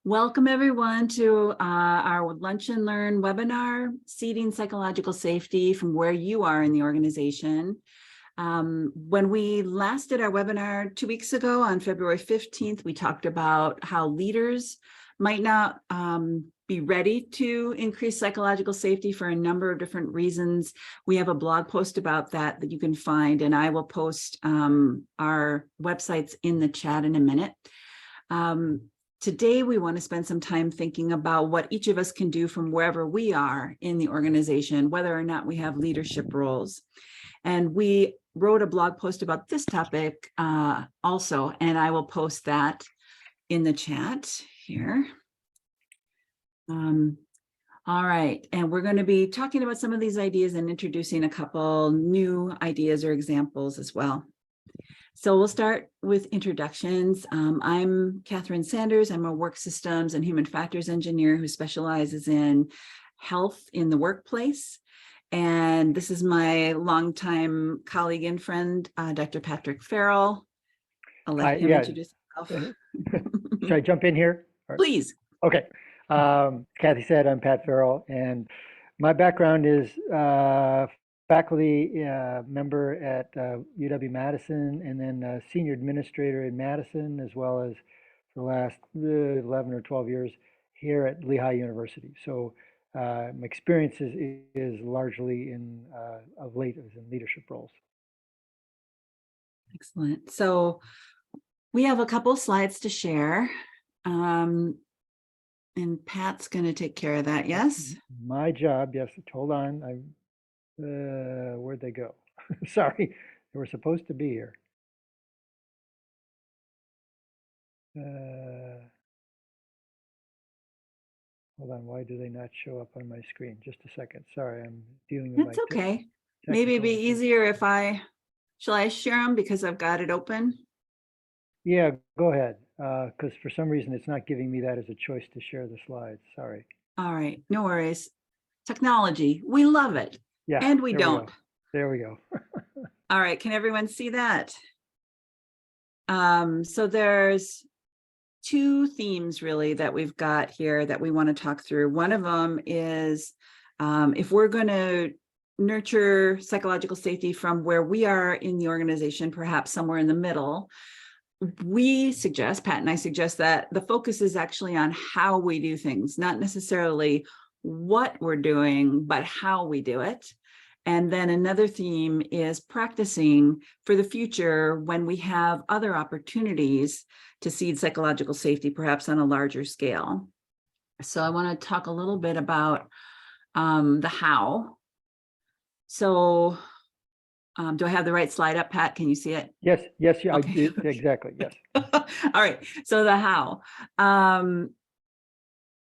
Welcome everyone to our Lunch and Learn webinar, Seeding Psychological Safety from Where You Are in the Organization. When we last did our webinar 2 weeks ago on February 15th, we talked about how leaders might not be ready to increase psychological safety for a number of different reasons. We have a blog post about that you can find, and I will post our websites in the chat in a minute. Today, we want to spend some time thinking about what each of us can do from wherever we are in the organization, whether or not we have leadership roles. And we wrote a blog post about this topic also, and I will post that in the chat here. All right, and we're going to be talking about some of these ideas and introducing a couple new ideas or examples as well. So we'll start with introductions. I'm Catherine Sanders. I'm a work systems and human factors engineer who specializes in health in the workplace. And this is my longtime colleague and friend, Dr. Patrick Farrell. I'll let him introduce himself. Should I jump in here? Please. Okay. Kathy said I'm Pat Farrell, and my background is faculty member at UW-Madison, and then senior administrator in Madison, as well as for the last 11 or 12 years here at Lehigh University. So my experience is largely in, of late, is in leadership roles. Excellent. So we have a couple slides to share. And Pat's going to take care of that, yes? My job, yes. Hold on. Where'd they go? Sorry, they were supposed to be here. Hold on, why do they not show up on my screen? Just a second. Sorry, I'm dealing with That's okay. Maybe it'd be easier if shall I share them because I've got it open? Yeah, go ahead. Because for some reason it's not giving me that as a choice to share the slides. Sorry. All right, no worries. Technology, we love it. Yeah, and we don't. There we go. All right, can everyone see that? So there's two themes really that we've got here that we want to talk through. One of them is if we're going to nurture psychological safety from where we are in the organization, perhaps somewhere in the middle, we suggest, Pat and I suggest, that the focus is actually on how we do things, not necessarily what we're doing, but how we do it. And then another theme is practicing for the future when we have other opportunities to seed psychological safety, perhaps on a larger scale. So I want to talk a little bit about the how. So do I have the right slide up, Pat? Can you see it? Yes, yeah, okay. I did, exactly, yes. All right, so the how.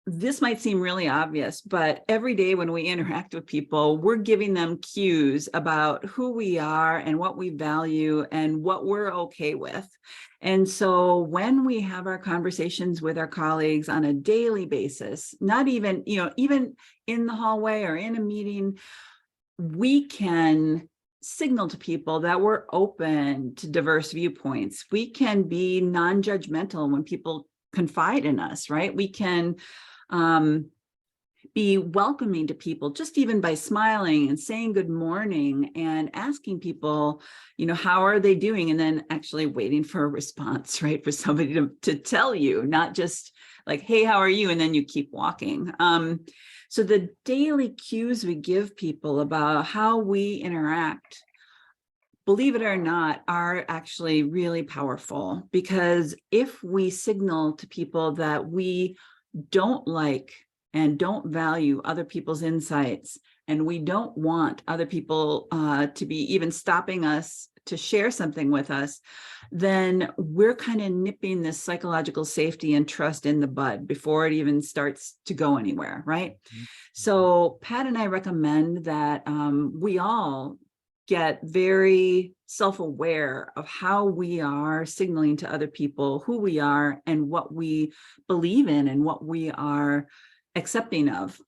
This might seem really obvious, but every day when we interact with people, we're giving them cues about who we are and what we value and what we're okay with. And so when we have our conversations with our colleagues on a daily basis, not even, even in the hallway or in a meeting, we can signal to people that we're open to diverse viewpoints. We can be non-judgmental when people confide in us, right? We can be welcoming to people just even by smiling and saying good morning and asking people, how are they doing? And then actually waiting for a response, right? For somebody to tell you, not just like, hey, how are you? And then you keep walking. So the daily cues we give people about how we interact, believe it or not, are actually really powerful, because if we signal to people that we don't like and don't value other people's insights, and we don't want other people to be even stopping us to share something with us, then we're kind of nipping this psychological safety and trust in the bud before it even starts to go anywhere, right? Mm-hmm. So Pat and I recommend that we all get very self-aware of how we are signaling to other people who we are and what we believe in and what we are accepting of.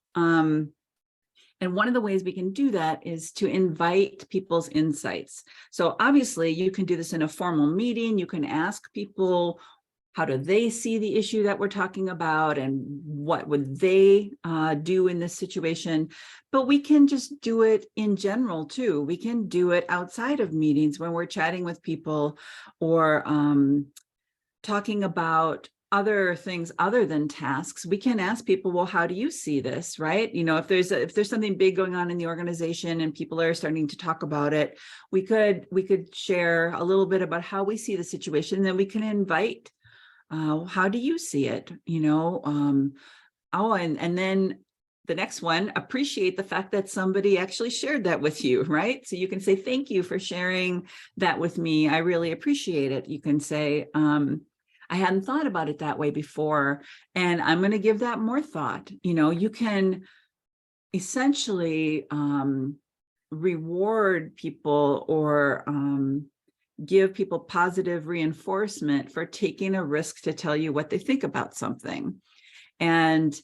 And one of the ways we can do that is to invite people's insights. So obviously you can do this in a formal meeting. You can ask people how do they see the issue that we're talking about, and what would they do in this situation? But we can just do it in general too. We can do it outside of meetings when we're chatting with people, or talking about other things other than tasks. We can ask people, well, how do you see this, right? If there's something big going on in the organization and people are starting to talk about it, we could share a little bit about how we see the situation. And then we can invite, how do you see it? And then the next one, appreciate the fact that somebody actually shared that with you, right? So you can say, thank you for sharing that with me. I really appreciate it. You can say, I hadn't thought about it that way before, and I'm going to give that more thought. You can essentially reward people, or give people positive reinforcement for taking a risk to tell you what they think about something, and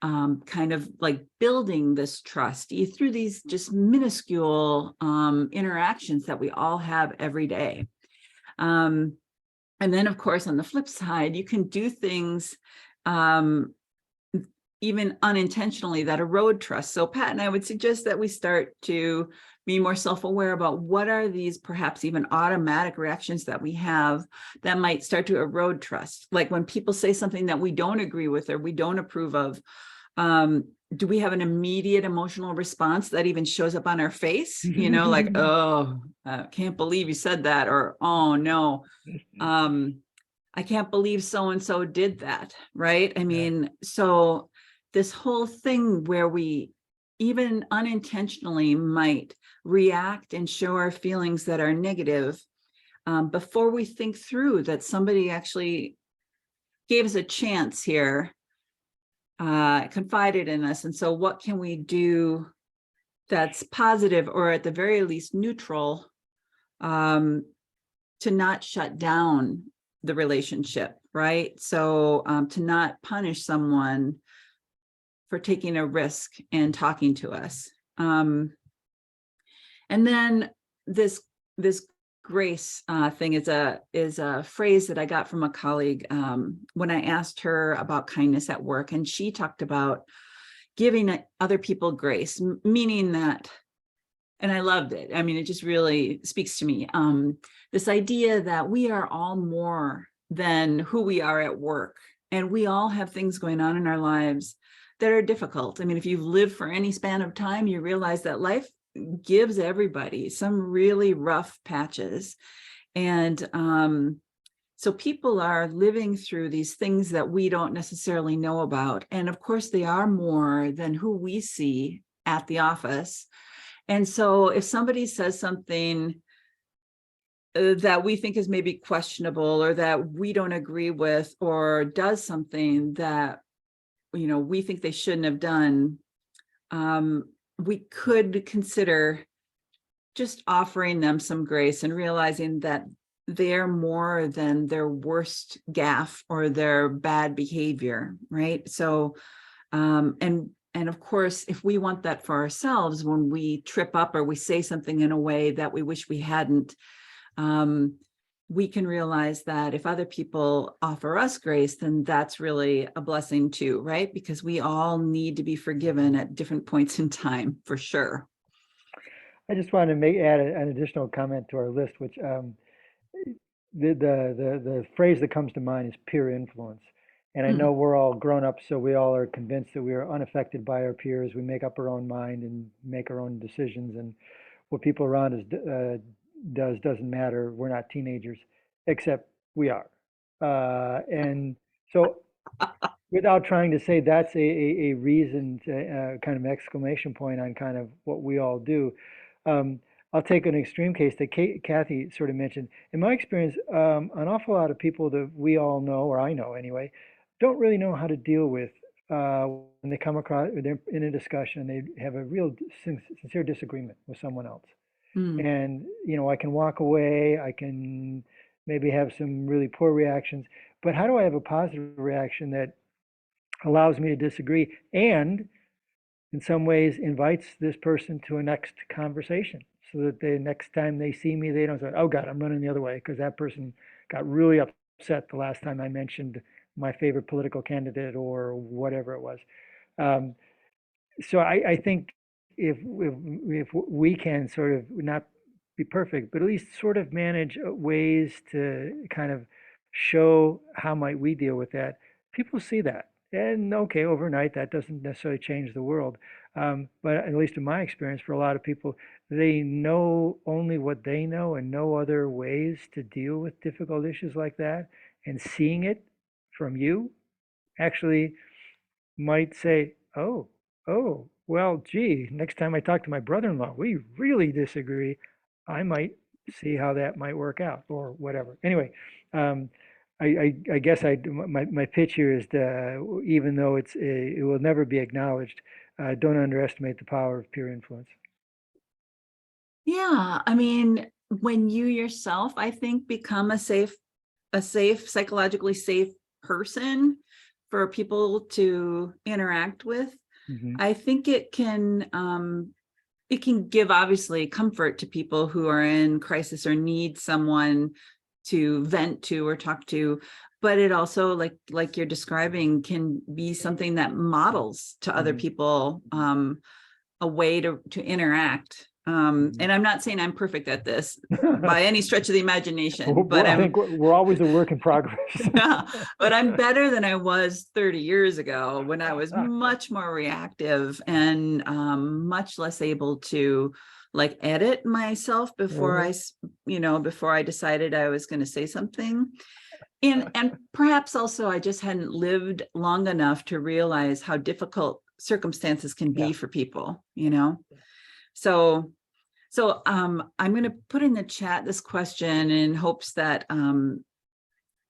kind of like building this trust through these just minuscule interactions that we all have every day. And then, of course, on the flip side, you can do things even unintentionally that erode trust. So Pat and I would suggest that we start to be more self-aware about what are these perhaps even automatic reactions that we have that might start to erode trust. Like when people say something that we don't agree with or we don't approve of, do we have an immediate emotional response that even shows up on our face? Like, oh, I can't believe you said that, or, oh no, I can't believe so-and-so did that, right? I mean, so this whole thing where we even unintentionally might react and show our feelings that are negative, before we think through that somebody actually gave us a chance here, confided in us. And so what can we do that's positive, or at the very least neutral, to not shut down the relationship, right? So to not punish someone for taking a risk and talking to us. And then this grace thing is a phrase that I got from a colleague when I asked her about kindness at work, and she talked about giving other people grace, meaning that, and I loved it. I mean, it just really speaks to me. This idea that we are all more than who we are at work, and we all have things going on in our lives that are difficult. I mean, if you've lived for any span of time, you realize that life gives everybody some really rough patches. And so people are living through these things that we don't necessarily know about. And of course, they are more than who we see at the office. And so if somebody says something that we think is maybe questionable, or that we don't agree with, or does something that we think they shouldn't have done, we could consider just offering them some grace and realizing that they're more than their worst gaffe or their bad behavior, right? So, and of course, if we want that for ourselves, when we trip up or we say something in a way that we wish we hadn't, we can realize that if other people offer us grace, then that's really a blessing too, right? Because we all need to be forgiven at different points in time, for sure. I just wanted to add an additional comment to our list, which the phrase that comes to mind is peer influence. And I know we're all grown up, so we all are convinced that we are unaffected by our peers. We make up our own mind and make our own decisions, and what people around us doesn't matter. We're not teenagers, except we are. And so, without trying to say that's a reason to kind of exclamation point on kind of what we all do, I'll take an extreme case that Kathy sort of mentioned. In my experience, an awful lot of people that we all know, or I know anyway, don't really know how to deal with when they come across, they're in a discussion, they have a real sincere disagreement with someone else. And, I can walk away, I can maybe have some really poor reactions, but how do I have a positive reaction that allows me to disagree and in some ways invites this person to a next conversation, so that the next time they see me, they don't say, oh God, I'm running the other way because that person got really upset upset the last time I mentioned my favorite political candidate or whatever it was. Um, so I think if we can sort of not be perfect, but at least sort of manage ways to kind of show how might we deal with that, people see that. And okay, overnight that doesn't necessarily change the world. But at least in my experience, for a lot of people, they know only what they know and no other ways to deal with difficult issues like that. And seeing it from you actually might say, well, gee, next time I talk to my brother-in-law, we really disagree. I might see how that might work out or whatever. Anyway, um, I guess my pitch here is that even though it will never be acknowledged, don't underestimate the power of peer influence. Yeah, I mean, when you yourself, I think, become a safe, psychologically safe person for people to interact with, Hmm. I think it can give obviously comfort to people who are in crisis or need someone to vent to or talk to. But it also, like you're describing, can be something that models to other Hmm. people a way to interact. Hmm. And I'm not saying I'm perfect at this by any stretch of the imagination, but I I'm think we're always a work in progress. yeah, but I'm better than I was 30 years ago when I was much more reactive and much less able to like edit myself before Mhm. before I decided I was going to say something. And perhaps also I just hadn't lived long enough to realize how difficult circumstances can Yeah. be for people. So I'm going to put in the chat this question in hopes that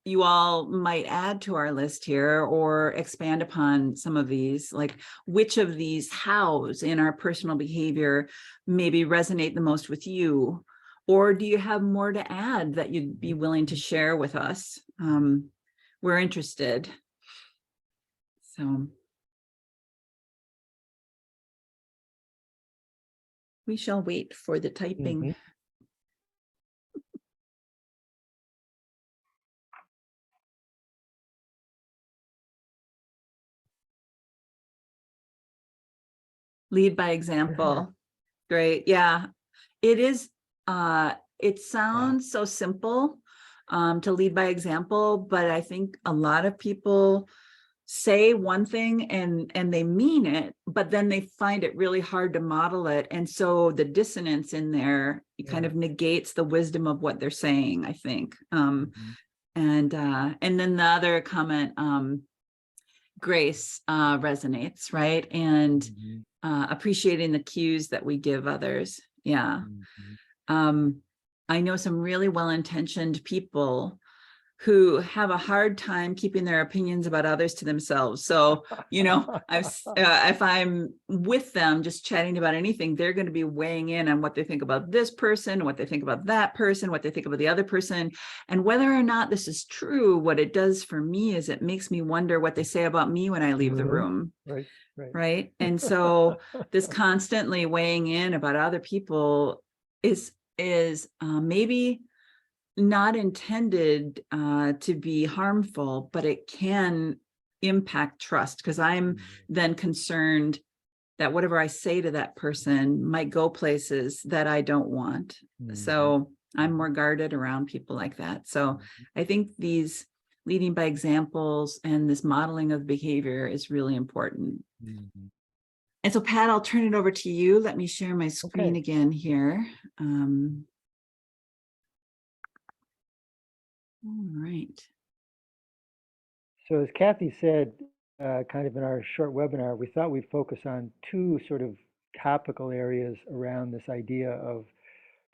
you all might add to our list here or expand upon some of these, like which of these hows in our personal behavior maybe resonate the most with you, or do you have more to add that you'd be willing to share with us? We're interested. So we shall wait for the typing. Mhm. Lead by example. Great. Yeah, it is. It Yeah. sounds so simple to lead by example, but I think a lot of people say one thing and they mean it, but then they find it really hard to model it. And so the dissonance in there kind Yeah. of negates the wisdom of what they're saying, I think. Mhm. And then the other comment, grace resonates, right? And Mhm. appreciating the cues that we give others. Yeah. Mhm. Um, I know some really well-intentioned people who have a hard time keeping their opinions about others to themselves. So, if I'm with them just chatting about anything, they're going to be weighing in on what they think about this person, what they think about that person, what they think about the other person. And whether or not this is true, what it does for me is it makes me wonder what they say about me when I leave the Mhm. room. Right. Right. Right. And so this constantly weighing in about other people is maybe not intended to be harmful, but it can impact trust because I'm Mhm. then concerned that whatever I say to that person might go places that I don't want. Mhm. So I'm Mhm. more guarded around people like that. So Mhm. I think these leading by examples and this modeling of behavior is really important. Mhm. And so, Pat, I'll turn it over to you. Let me share my screen Okay. again here. All right. So as Kathy said, kind of in our short webinar, we thought we'd focus on two sort of topical areas around this idea of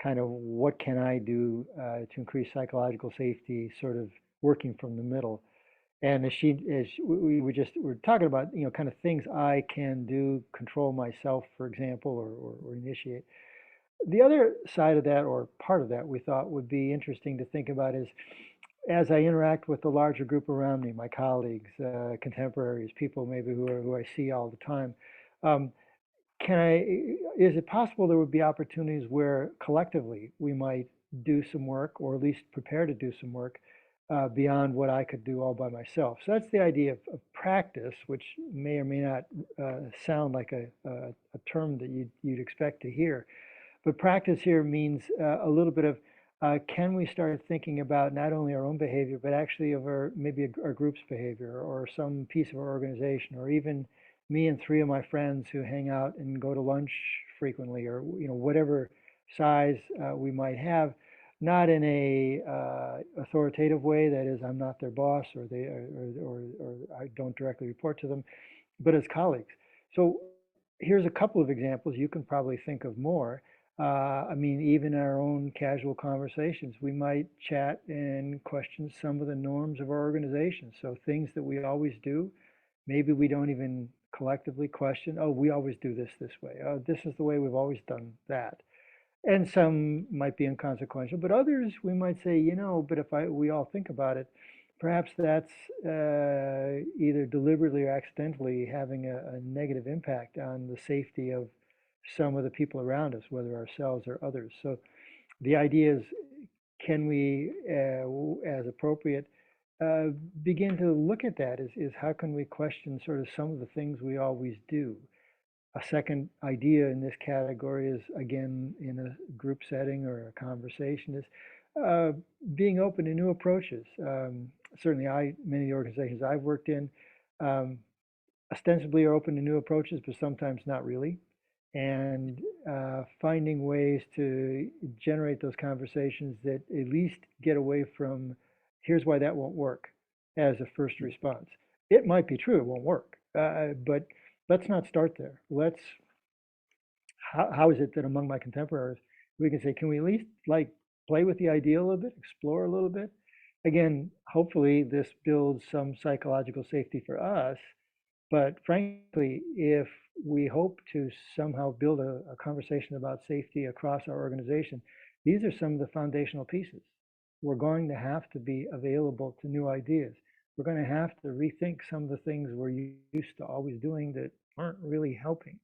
kind of what can I do to increase psychological safety, sort of working from the middle. And as we're talking about, kind of things I can do, control myself, for example, or initiate. The other side of that, or part of that, we thought would be interesting to think about is as I interact with the larger group around me, my colleagues, contemporaries, people maybe who I see all the time. Um, is it possible there would be opportunities where collectively we might do some work or at least prepare to do some work beyond what I could do all by myself. So that's the idea of practice, which may or may not sound like a term that you'd expect to hear. But practice here means a little bit of can we start thinking about not only our own behavior, but actually of our maybe our group's behavior or some piece of our organization, or even me and three of my friends who hang out and go to lunch frequently, or whatever size we might have, not in a authoritative way. That is, I'm not their boss, or or I don't directly report to them, but as colleagues. So here's a couple of examples. You can probably think of more. I mean, even in our own casual conversations, we might chat and question some of the norms of our organization. So things that we always do, maybe we don't even collectively question, oh, we always do this way. Oh, this is the way we've always done that. And some might be inconsequential, but others we might say, but if we all think about it, perhaps that's either deliberately or accidentally having a negative impact on the safety of some of the people around us, whether ourselves or others. So the idea is, can we, as appropriate, uh, begin to look at that? Is how can we question sort of some of the things we always do? A second idea in this category is, again, in a group setting or a conversation, is uh, being open to new approaches. Certainly, many of the organizations I've worked in um, ostensibly are open to new approaches, but sometimes not really. And finding ways to generate those conversations that at least get away from, here's why that won't work, as a first response. It might be true, it won't work, but let's not start there. How is it that among my contemporaries, we can say, can we at least like play with the idea a little bit, explore a little bit? Again, hopefully this builds some psychological safety for us, but frankly, if we hope to somehow build a conversation about safety across our organization, these are some of the foundational pieces. We're going to have to be available to new ideas. We're going to have to rethink some of the things we're used to always doing that aren't really helping.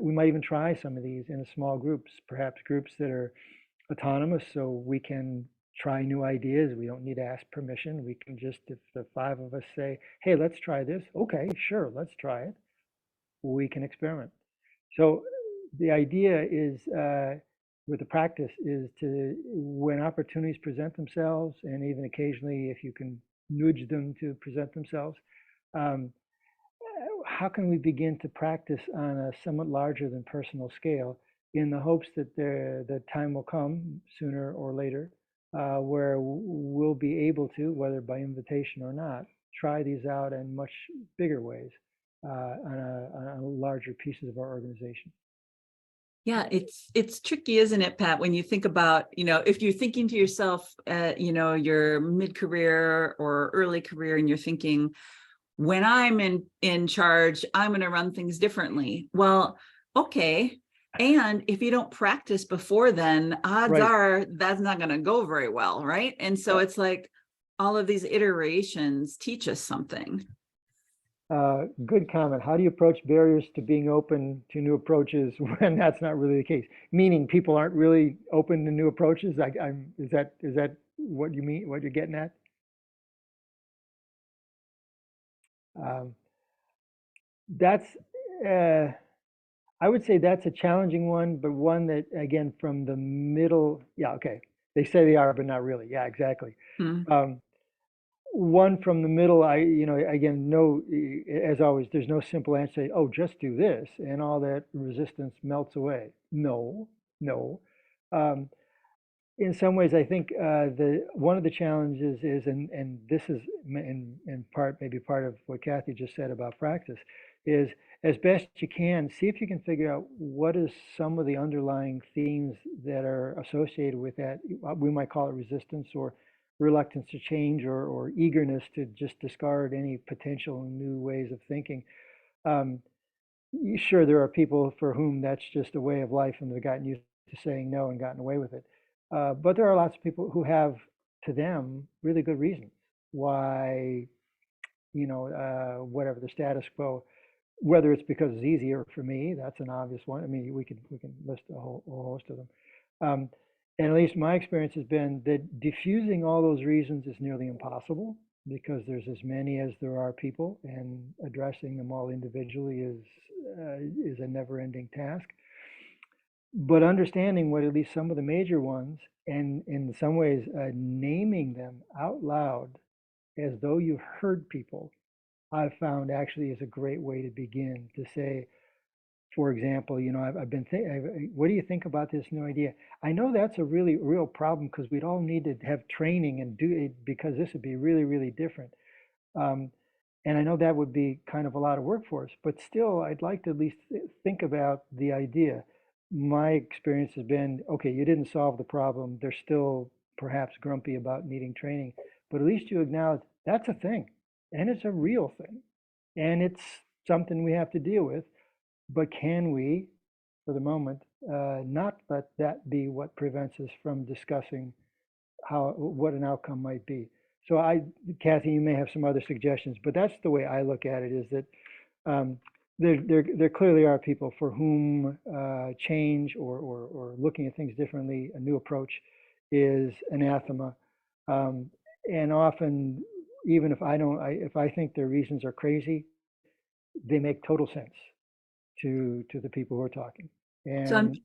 We might even try some of these in small groups, perhaps groups that are autonomous, so we can try new ideas. We don't need to ask permission. We can just, if the five of us say, hey, let's try this. Okay, sure, let's try it. We can experiment. So the idea is, with the practice, is to, when opportunities present themselves, and even occasionally if you can nudge them to present themselves, um, how can we begin to practice on a somewhat larger than personal scale, in the hopes that the time will come sooner or later where we'll be able to, whether by invitation or not, try these out in much bigger ways on a larger pieces of our organization. Yeah, it's tricky, isn't it, Pat, when you think about, if you're thinking to yourself, your mid-career or early career, and you're thinking, when I'm in charge, I'm going to run things differently. Well, okay. And if you don't practice before then, odds Right. are that's not going to go very well, right? And so it's like all of these iterations teach us something. Good comment. How do you approach barriers to being open to new approaches when that's not really the case? Meaning people aren't really open to new approaches? Is that what you mean? What you're getting at? Um, that's uh, I would say that's a challenging one, but one that, again, from the middle. Yeah, okay. They say they are, but not really. Yeah, exactly. Hmm. Um, One from the middle, again, no, as always, there's no simple answer. Say, oh, just do this, and all that resistance melts away. No, no. Um, in some ways, I think the one of the challenges is, and this is in part maybe part of what Kathy just said about practice, is as best you can see if you can figure out what is some of the underlying themes that are associated with that. We might call it resistance or reluctance to change, or eagerness to just discard any potential new ways of thinking. Um, sure, there are people for whom that's just a way of life and they've gotten used to saying no and gotten away with it. But there are lots of people who have, to them, really good reasons why, whatever the status quo, whether it's because it's easier for me, that's an obvious one. I mean, we can list a whole host of them. Um, And at least my experience has been that diffusing all those reasons is nearly impossible because there's as many as there are people, and addressing them all individually is a never-ending task. But understanding what at least some of the major ones, and in some ways naming them out loud as though you heard people, I've found actually is a great way to begin to say, for example, I've been thinking, what do you think about this new idea? I know that's a really real problem because we'd all need to have training and do it because this would be really, really different. Um, and I know that would be kind of a lot of work for us, but still, I'd like to at least think about the idea. My experience has been, okay, you didn't solve the problem. They're still perhaps grumpy about needing training, but at least you acknowledge that's a thing, and it's a real thing, and it's something we have to deal with. But can we, for the moment, not let that be what prevents us from discussing what an outcome might be? So Kathy, you may have some other suggestions, but that's the way I look at it, is that um, there clearly are people for whom change or looking at things differently, a new approach, is anathema. Um, and often, even if I think their reasons are crazy, they make total sense to the people who are talking. So And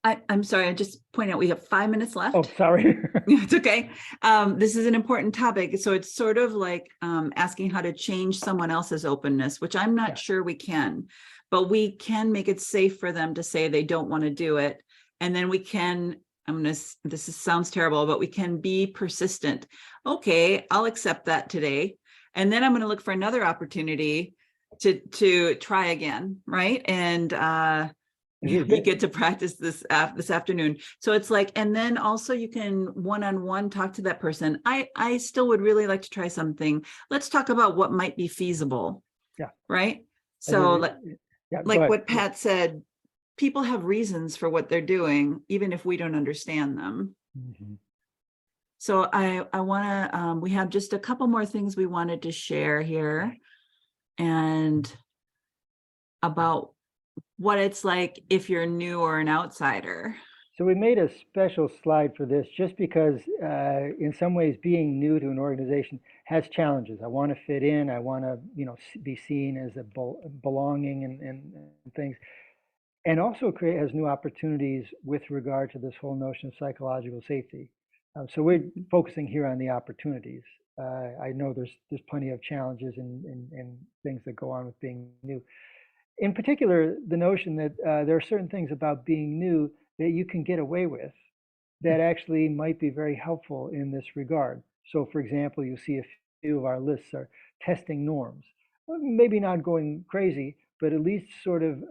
I'm sorry, I just point out we have 5 minutes oh, left. sorry. It's okay. This is an important topic. So it's sort of like asking how to change someone else's openness, which I'm not Yeah. sure we can, but we can make it safe for them to say they don't want to do it. And then we can, sounds terrible, but we can be persistent. Okay, I'll accept that today. And then I'm going to look for another opportunity to try again, right? And you get to practice this afternoon. So it's like, and then also you can one-on-one talk to that person. I still would really like to try something. Let's talk about what might be feasible. Yeah. Right. So yeah, like what Pat said, people have reasons for what they're doing, even if we don't understand them. Mm-hmm. So I want to, we have just a couple more things we wanted to share here, and about what it's like if you're new or an outsider. So we made a special slide for this just because in some ways being new to an organization has challenges. I want to fit in. I want to, be seen as a belonging and things. And also has new opportunities with regard to this whole notion of psychological safety. So we're focusing here on the opportunities. I know there's plenty of challenges and things that go on with being new. In particular, the notion that there are certain things about being new that you can get away with that actually might be very helpful in this regard. So for example, you see a few of our lists are testing norms. Well, maybe not going crazy, but at least sort of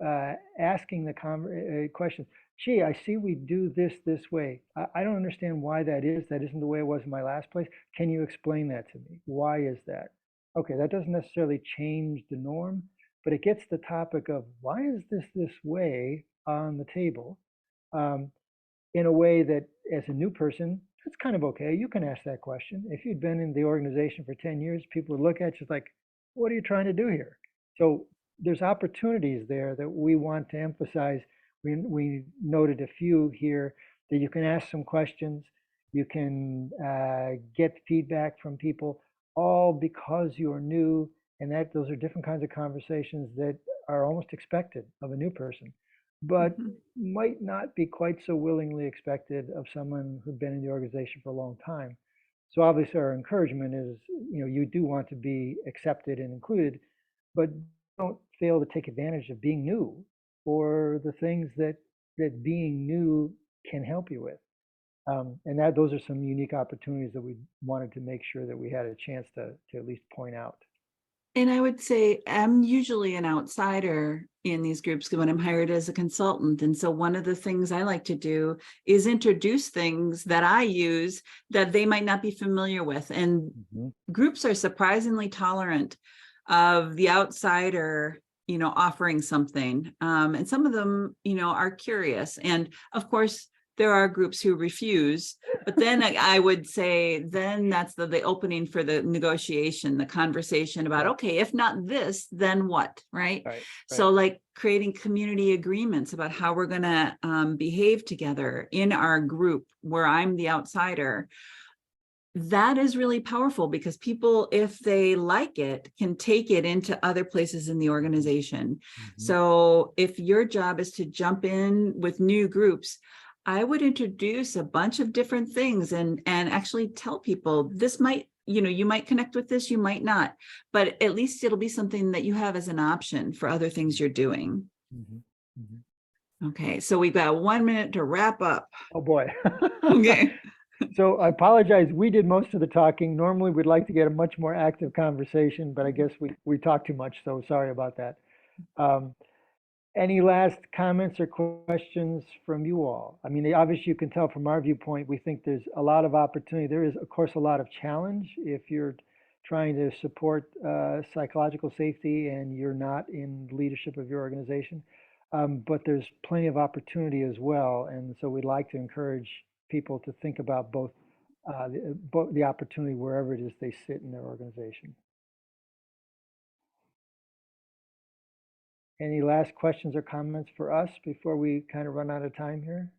asking the question, gee, I see we do this way. I don't understand why that is. That isn't the way it was in my last place. Can you explain that to me? Why is that? Okay, that doesn't necessarily change the norm, but it gets the topic of why is this way on the table, in a way that as a new person, that's kind of okay. You can ask that question. If you'd been in the organization for 10 years, people would look at you like, what are you trying to do here? So there's opportunities there that we want to emphasize. We noted a few here that you can ask some questions. You can get feedback from people, all because you're new, and that those are different kinds of conversations that are almost expected of a new person, but might not be quite so willingly expected of someone who'd been in the organization for a long time. So obviously our encouragement is, you do want to be accepted and included, but don't fail to take advantage of being new or the things that being new can help you with. And those are some unique opportunities that we wanted to make sure that we had a chance to at least point out. And I would say I'm usually an outsider in these groups when I'm hired as a consultant. And so one of the things I like to do is introduce things that I use that they might not be familiar with. And groups are surprisingly tolerant of the outsider, offering something. And some of them, are curious. And of course, there are groups who refuse, but then I would say, then that's the opening for the negotiation, the conversation about, Yeah. okay, if not this, then what, right? Right. So like creating community agreements about how we're gonna behave together in our group where I'm the outsider. That is really powerful because people, if they like it, can take it into other places in the organization. Mhm. So if your job is to jump in with new groups, I would introduce a bunch of different things and actually tell people this might, you might connect with this, you might not, but at least it'll be something that you have as an option for other things you're doing. Mhm. Mhm. Okay, so we've got 1 minute to wrap up. Oh, boy. Okay. So I apologize. We did most of the talking. Normally, we'd like to get a much more active conversation, but I guess we talked too much, so sorry about that. Um, Any last comments or questions from you all? I mean, obviously, you can tell from our viewpoint, we think there's a lot of opportunity. There is, of course, a lot of challenge if you're trying to support psychological safety and you're not in leadership of your organization. But there's plenty of opportunity as well. And so we'd like to encourage people to think about both the opportunity wherever it is they sit in their organization. Any last questions or comments for us before we kind of run out of time here?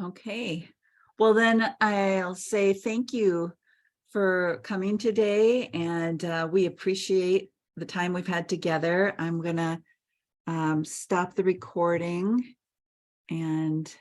Okay, well then I'll say thank you for coming today, and we appreciate the time we've had together. I'm gonna stop the recording and